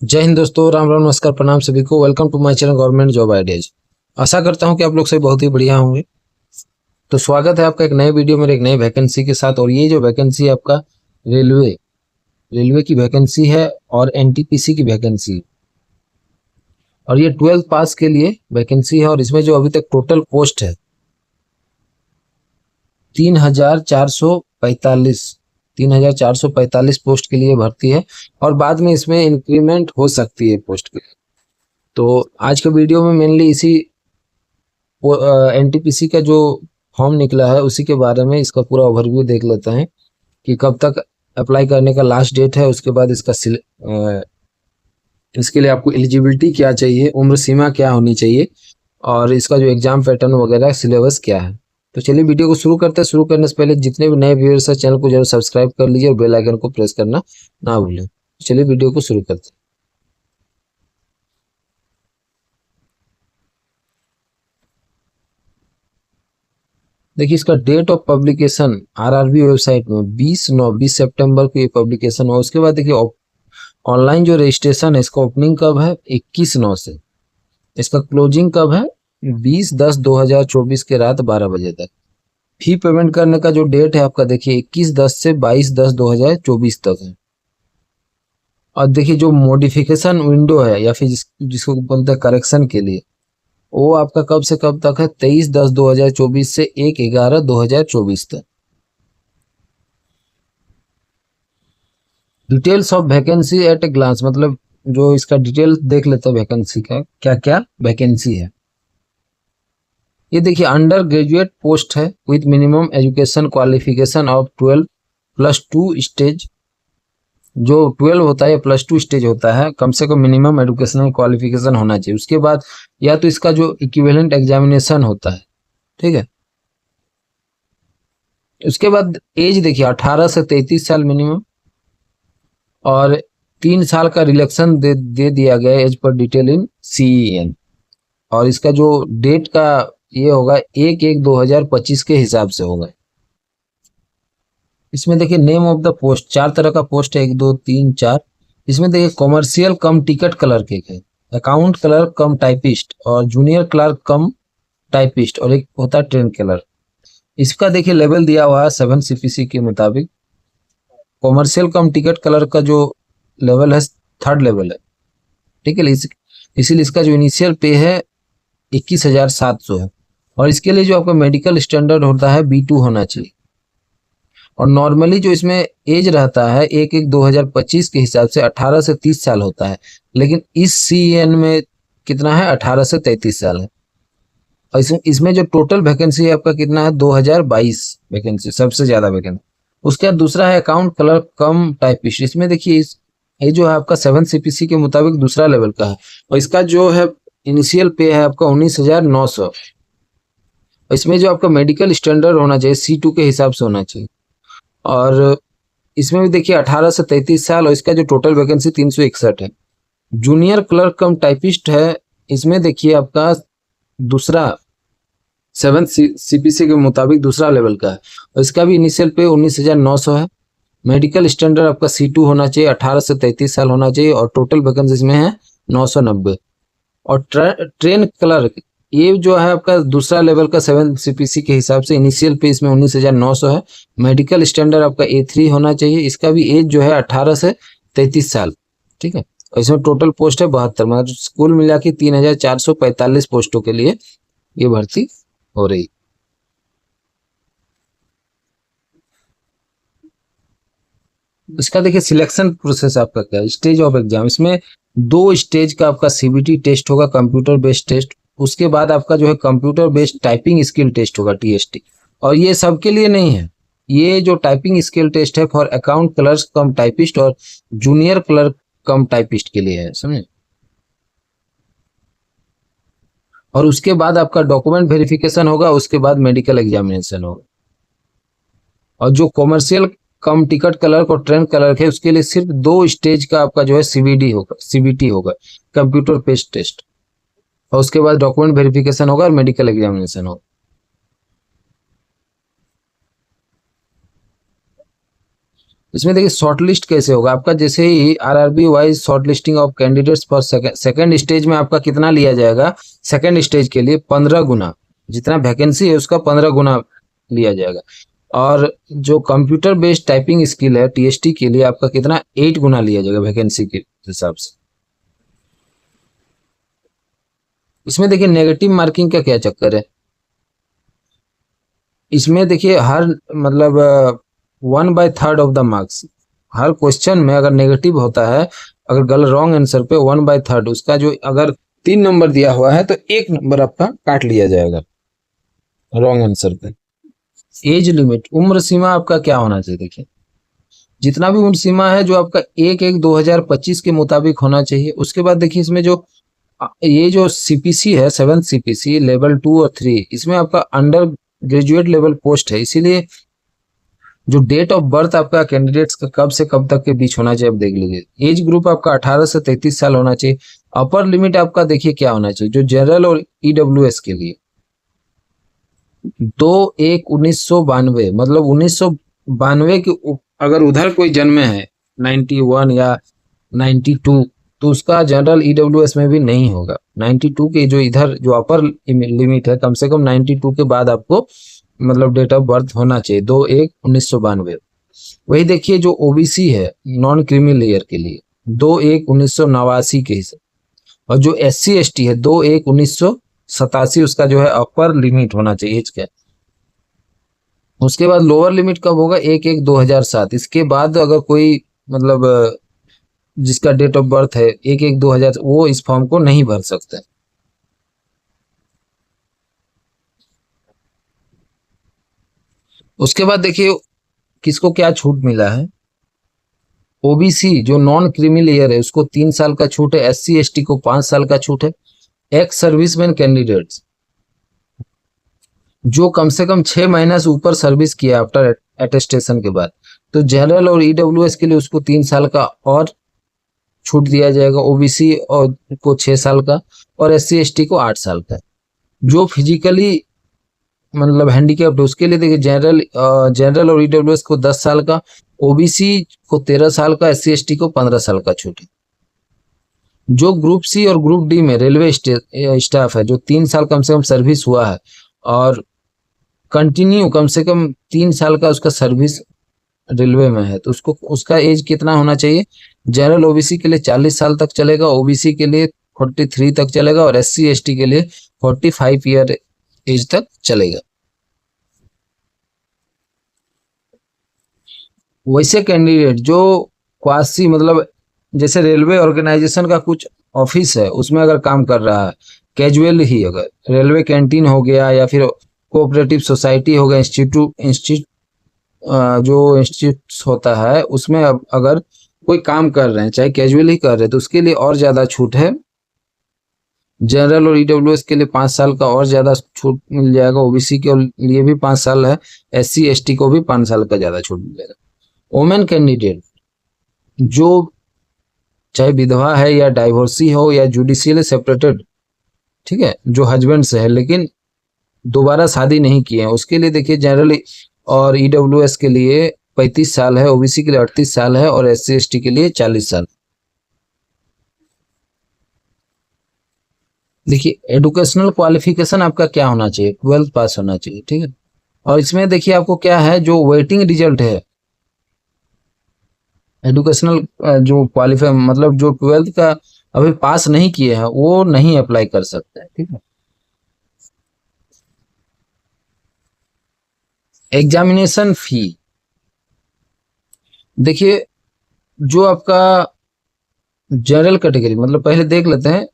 जय हिंद दोस्तों, राम राम, नमस्कार, प्रणाम सभी को। Welcome to my channel government job ideas. आशा करता हूं कि आप लोग सभी बहुत ही बढ़िया होंगे। तो स्वागत है आपका एक नए वीडियो में, एक नई वैकेंसी के साथ। और ये जो वैकेंसी है आपका रेलवे की वैकेंसी है और एनटीपीसी की वैकेंसी है। और ये 12th पास के लिए वैकेंसी है। और इसमें जो अभी तक टोटल पोस्ट है 3445 3445 पोस्ट के लिए भर्ती है। और बाद में इसमें इंक्रीमेंट हो सकती है पोस्ट के। तो आज के वीडियो में मेनली इसी एनटीपीसी का जो फॉर्म निकला है उसी के बारे में इसका पूरा ओवरव्यू देख लेते हैं कि कब तक अप्लाई करने का लास्ट डेट है। उसके बाद इसके लिए आपको एलिजिबिलिटी क्या चाहिए, उम्र सीमा क्या होनी चाहिए, और इसका जो एग्जाम पैटर्न वगैरह सिलेबस क्या है। तो चलिए वीडियो को शुरू करते हैं। शुरू करने से पहले जितने भी नए व्यूअर्स हैं चैनल को जरूर सब्सक्राइब कर लीजिए और बेल आइकन को प्रेस करना ना भूलें। चलिए वीडियो को शुरू करते हैं। देखिए, इसका date of publication RRB website में 20 सितंबर को ये पब्लिकेशन हुआ। उसके बाद देखिए ऑनलाइन जो रजिस्ट्रेशन है इसका ओपनिंग कब है 21/9 से। इसका क्लोजिंग कब है 20/10/2024 के रात 12 बजे तक। फी पेमेंट करने का जो डेट है आपका देखिए 21/10 से 22/10/2024 तक है। और देखिए जो मॉडिफिकेशन विंडो है या फिर जिसको बोलते हैं करेक्शन के लिए, वो आपका कब से कब तक है 23/10/2024 से 1/11/2024 तक। Details of vacancy at a glance, मतलब जो इसका डिटेल देख लेते हैं वैकेंसी का क्या क्या वैकेंसी है। ये देखिए अंडर ग्रेजुएट पोस्ट है with minimum education qualification of 12+2 stage. जो 12 होता है या +2 स्टेज होता है, कम से कम मिनिमम एजुकेशनल क्वालिफिकेशन होना चाहिए। उसके बाद या तो इसका जो इक्विवेलेंट एग्जामिनेशन होता है, ठीक है। उसके बाद एज देखिए 18 से 33 साल मिनिमम, और 3 साल का रिलैक्सन दे दिया गया as per detail in CEN। और इसका जो डेट का ये होगा 1/1/2025 के हिसाब से होगा। इसमें देखिए नेम ऑफ द पोस्ट 4 तरह का पोस्ट है, 1 2 3 4। इसमें देखिए कॉमर्शियल कम टिकट क्लर्क एक है, अकाउंट क्लर्क कम टाइपिस्ट, और जूनियर क्लर्क कम टाइपिस्ट, और एक होता है ट्रेन क्लर्क। इसका देखिए लेवल दिया हुआ है 7 CPC के मुताबिक। कॉमर्शियल कम टिकट क्लर्क का जो लेवल है 3rd लेवल है, ठीक है। इसीलिए इसका जो इनिशियल पे है 21,700 है। और इसके लिए जो आपका मेडिकल स्टैंडर्ड होता है B2 होना चाहिए। और नॉर्मली जो इसमें एज रहता है 1/1/2025 के हिसाब से 18 से 30 साल होता है, लेकिन इस CEN में कितना है 18 से 33 साल है। और इसमें जो टोटल वैकेंसी है आपका कितना है 2022 वैकेंसी, सबसे ज्यादा वैकेंसी। उसके बाद दूसरा है अकाउंट क्लर्क कम टाइपिस्ट। इसमें देखिए ये जो है आपका 7 CPC के मुताबिक दूसरा लेवल का है। और इसका जो है इनिशियल पे है आपका 19,900। इसमें जो आपका मेडिकल स्टैंडर्ड होना चाहिए C2 के हिसाब से होना चाहिए। और इसमें भी देखिए 18 से 33 साल, और इसका जो टोटल वैकेंसी 361 है। जूनियर क्लर्क कम टाइपिस्ट है, इसमें देखिए आपका दूसरा 7 CPC के मुताबिक दूसरा लेवल का है। और इसका भी इनिशियल पे 19,900 है। मेडिकल स्टैंडर्ड आपका C2 होना चाहिए, 18 से 33 साल होना चाहिए, और टोटल वैकेंसी इसमें है 990। और ट्रेन क्लर्क ये जो है आपका दूसरा लेवल का 7 CPC के हिसाब से इनिशियल पे इसमें 19,900 है। मेडिकल स्टैंडर्ड आपका A3 होना चाहिए। इसका भी एज जो है 18 से 33 साल, ठीक है। और इसमें टोटल पोस्ट है 72, मतलब कुल मिला के 3,445 पोस्टों के लिए ये भर्ती हो रही। इसका देखिए सिलेक्शन प्रोसेस आपका क्या है, स्टेज ऑफ एग्जाम। इसमें 2 स्टेज का आपका CBT टेस्ट होगा, कंप्यूटर बेस्ड टेस्ट। उसके बाद आपका जो है computer based typing skill test होगा, TST। और ये सबके लिए नहीं है, ये जो टाइपिंग स्किल टेस्ट है for account clerk come typist और जूनियर क्लर्क कम टाइपिस्ट के लिए है, समझे। और उसके बाद आपका डॉक्यूमेंट वेरिफिकेशन होगा, उसके बाद मेडिकल एग्जामिनेशन होगा। और जो कॉमर्शियल कम टिकट क्लर्क और ट्रेन क्लर्क है उसके लिए सिर्फ 2 स्टेज का आपका जो है CBT होगा, कंप्यूटर बेस्ड टेस्ट। और उसके बाद डॉक्यूमेंट वेरिफिकेशन होगा और मेडिकल एग्जामिनेशन होगा। इसमें देखिए शॉर्ट लिस्ट कैसे होगा आपका, जैसे ही RRB wise short listing of candidates for second stage में आपका कितना लिया जाएगा, सेकंड स्टेज के लिए 15 गुना, जितना वैकेंसी है उसका 15 गुना लिया जाएगा। और जो कंप्यूटर बेस्ड टाइपिंग स्किल है टीएसटी के लिए आपका कितना 8 गुना लिया जाएगा वैकेंसी के हिसाब से। इसमें देखिए नेगेटिव मार्किंग का क्या चक्कर है, इसमें देखिए हर मतलब 1/3 of the marks, her question में अगर नेगेटिव होता है, अगर गलत रॉन्ग आंसर पे 1/3 उसका जो अगर 3 नंबर दिया हुआ है तो 1 नंबर आपका काट लिया जाएगा रॉन्ग आंसर पे। एज लिमिट, उम्र सीमा आपका क्या होना चाहिए, देखिए जितना भी उम्र सीमा है जो आपका 1/1/2025 के मुताबिक होना चाहिए। उसके बाद देखिए इसमें जो ये जो सीपीसी है 7th सीपीसी लेवल 2 और 3, इसमें आपका अंडर ग्रेजुएट लेवल पोस्ट है, इसीलिए जो डेट ऑफ बर्थ आपका कैंडिडेट्स का कब से कब तक के बीच होना चाहिए, आप देख लीजिए। एज ग्रुप आपका 18 से 33 साल होना चाहिए। अपर लिमिट आपका देखिए क्या होना चाहिए, जो जनरल और ईडब्ल्यूएस के लिए 2/1/1992, मतलब 1992 के अगर उधर कोई जन्म है 91 या 92, तो उसका जनरल ईडब्ल्यूएस में भी नहीं होगा। 92 के जो इधर जो अपर लिमिट है, कम से कम 92 के बाद आपको मतलब डेट ऑफ बर्थ होना चाहिए 2/1/1992। वही देखिए जो ओबीसी है नॉन क्रीमी लेयर के लिए 2/1/1989 के हिसाब, और जो SC ST है 2/1/1987 उसका जो है अपर लिमिट होना चाहिए एज का। उसके बाद लोअर लिमिट कब होगा, 1/1/2007। इसके बाद अगर कोई मतलब जिसका डेट ऑफ बर्थ है 1/1/2000, वो इस फॉर्म को नहीं भर सकते। उसके बाद देखिए किसको क्या छूट मिला है। ओबीसी जो नॉन क्रीमी लेयर है उसको 3 साल का छूट है, SC ST को 5 साल का छूट है। एक्स सर्विसमैन कैंडिडेट्स जो कम से कम 6 महीना से ऊपर सर्विस किया आफ्टर अटेस्टेशन के बाद, तो जनरल और ईडब्ल्यूएस के लिए उसको 3 साल का और छूट दिया जाएगा, ओबीसी और को 6 साल का, और SC ST को 8 साल का। जो फिजिकली मतलब हैंडीकैप्ड उसके लिए देखिए जनरल और ईडब्ल्यूएस को 10 साल का, ओबीसी को 13 साल का, SC ST को 15 साल का छूट है। जो ग्रुप सी और ग्रुप डी में रेलवे स्टाफ है जो 3 साल कम से कम सर्विस हुआ है और कंटिन्यू कम से कम 3 साल का उसका सर्विस रेलवे में है, तो उसको उसका एज कितना होना चाहिए, जनरल ओबीसी के लिए 40 साल तक चलेगा, ओबीसी के लिए 43 तक चलेगा, और SC ST के लिए 45 ईयर एज तक चलेगा। वैसे कैंडिडेट जो क्वासी मतलब जैसे रेलवे ऑर्गेनाइजेशन का कुछ ऑफिस है उसमें अगर काम कर रहा है, कैजुअल ही, अगर रेलवे कैंटीन हो गया या फिर कोऑपरेटिव सोसाइटी हो गया, इंस्टीट्यूट जो इंस्टीट्यूट होता है उसमें अब अगर कोई काम कर रहे हैं चाहे कैजुअल ही कर रहे हैं तो उसके लिए और ज़्यादा छूट है। जनरल और ईडब्ल्यूएस के लिए 5 साल का और ज़्यादा छूट मिल जाएगा, ओबीसी के लिए भी 5 साल है, SC ST को भी 5 साल का ज़्यादा छूट मिलेगा। वोमेन कैंडिडेट जो चाहे विधवा है या डाइवोर्सी हो या जुडिशियली सेपरेटेड, ठीक है, जो हस्बैंड से है लेकिन दोबारा शादी नहीं किए हैं, उसके लिए देखिए जनरल और ईडब्ल्यूएस के लिए 35 साल है, ओबीसी के लिए 38 साल है, और SC ST के लिए 40 साल। देखिए एडुकेशनल क्वालिफिकेशन आपका क्या होना चाहिए, 12th पास होना चाहिए, ठीक है। और इसमें देखिए आपको क्या है, जो वेटिंग रिजल्ट है एडुकेशनल जो क्वालिफाई मतलब जो 12th का अभी पास नहीं किए हैं वो नहीं अप्लाई कर सकते हैं, ठीक है। एग्जामिनेशन फी देखिए जो आपका जनरल कैटेगरी मतलब पहले देख लेते हैं,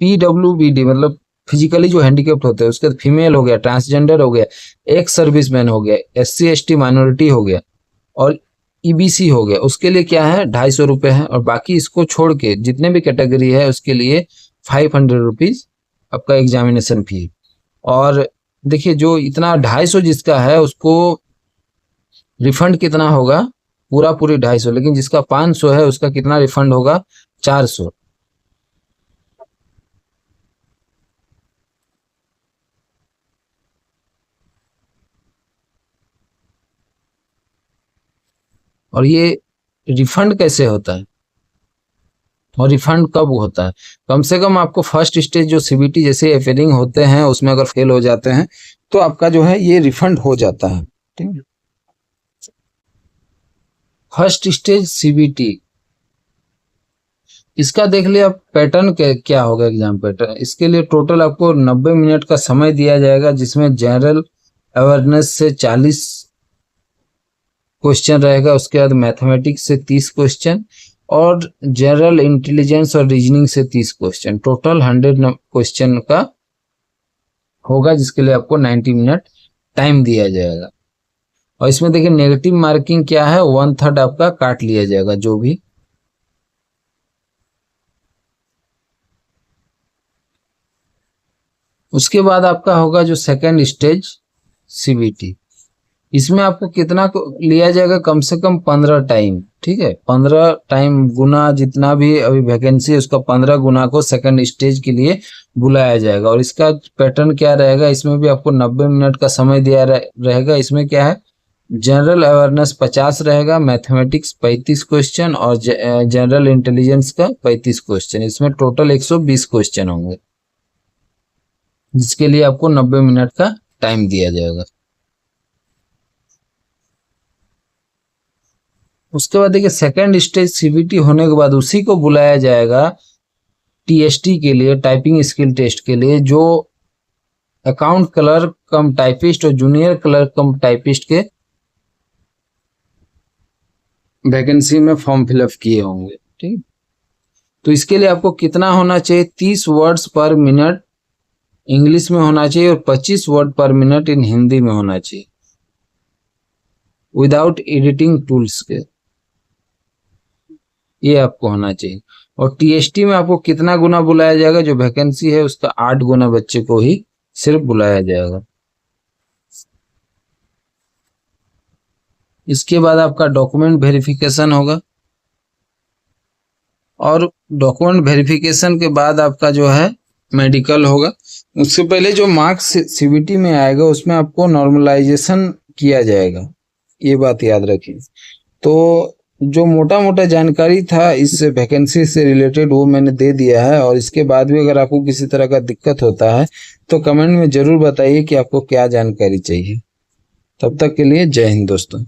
PWBD मतलब फिजिकली जो हैंडीकेप्ट होते हैं, उसके बाद फीमेल हो गया, ट्रांसजेंडर हो गया, एक्स सर्विसमैन हो गया, SC ST माइनॉरिटी हो गया, और EBC हो गया, उसके लिए क्या है 250 रुपये है, और बाकी इसको छोड़ के जितने भी कैटेगरी है उसके लिए 500 रुपीज आपका एग्जामिनेशन फी। और देखिए जो इतना 250 जिसका है उसको रिफंड कितना होगा, पूरा पूरी 250, लेकिन जिसका 500 है उसका कितना रिफंड होगा, 400। और ये रिफंड कैसे होता है और रिफंड कब होता है। कम से कम आपको फर्स्ट स्टेज जो सीबीटी जैसे अफेयरिंग होते हैं उसमें अगर फेल हो जाते हैं तो आपका जो है ये रिफंड हो जाता है। ठीक है, फर्स्ट स्टेज सीबीटी इसका देख लिया आप पैटर्न क्या होगा एग्जाम पैटर्न। इसके लिए टोटल आपको 90 मिनट का समय दिया जाएगा, जिसमें जनरल अवेयरनेस से 40 क्वेश्चन रहेगा, उसके बाद मैथमेटिक्स से 30 क्वेश्चन और जनरल इंटेलिजेंस और रीजनिंग से 30 क्वेश्चन, टोटल 100 क्वेश्चन का होगा, जिसके लिए आपको 90 मिनट टाइम दिया जाएगा। और इसमें देखिए नेगेटिव मार्किंग क्या है, 1/3 आपका काट लिया जाएगा जो भी। उसके बाद आपका होगा जो सेकंड स्टेज सीबीटी, इसमें आपको कितना लिया जाएगा, कम से कम 15 टाइम। ठीक है, 15 टाइम गुना जितना भी अभी वैकेंसी है उसका 15 गुना को सेकंड स्टेज के लिए बुलाया जाएगा। और इसका पैटर्न क्या रहेगा, इसमें भी आपको 90 मिनट का समय दिया रहेगा। इसमें क्या है, जनरल अवेयरनेस 50 रहेगा, मैथमेटिक्स 35 क्वेश्चन और जनरल इंटेलिजेंस का 35 क्वेश्चन, इसमें टोटल 120 क्वेश्चन होंगे, जिसके लिए आपको 90 मिनट का टाइम दिया जाएगा। उसके बाद देखिए सेकंड स्टेज सीबीटी होने के बाद उसी को बुलाया जाएगा टीएसटी के लिए, टाइपिंग स्किल टेस्ट के लिए, जो अकाउंट क्लर्क कम टाइपिस्ट और जूनियर क्लर्क कम टाइपिस्ट के वैकेंसी में फॉर्म फिलअप किए होंगे। ठीक, तो इसके लिए आपको कितना होना चाहिए, 30 वर्ड्स पर मिनट इंग्लिश में होना चाहिए और 25 वर्ड पर मिनट इन हिंदी में होना चाहिए, विदाउट एडिटिंग टूल्स के, ये आपको होना चाहिए। और टीएसटी में आपको कितना गुना बुलाया जाएगा, जो वैकेंसी है उसका 8 गुना बच्चे को ही सिर्फ बुलाया जाएगा। इसके बाद आपका डॉक्यूमेंट वेरिफिकेशन होगा और डॉक्यूमेंट वेरिफिकेशन के बाद आपका जो है मेडिकल होगा। उससे पहले जो मार्क्स सीबीटी में आएगा उसमें आपको नॉर्मलाइजेशन किया जाएगा, ये बात याद रखिए। तो जो मोटा मोटा जानकारी था इस वैकेंसी से रिलेटेड वो मैंने दे दिया है, और इसके बाद भी अगर आपको किसी तरह का दिक्कत होता है तो कमेंट में जरूर बताइए कि आपको क्या जानकारी चाहिए। तब तक के लिए जय हिंद दोस्तों।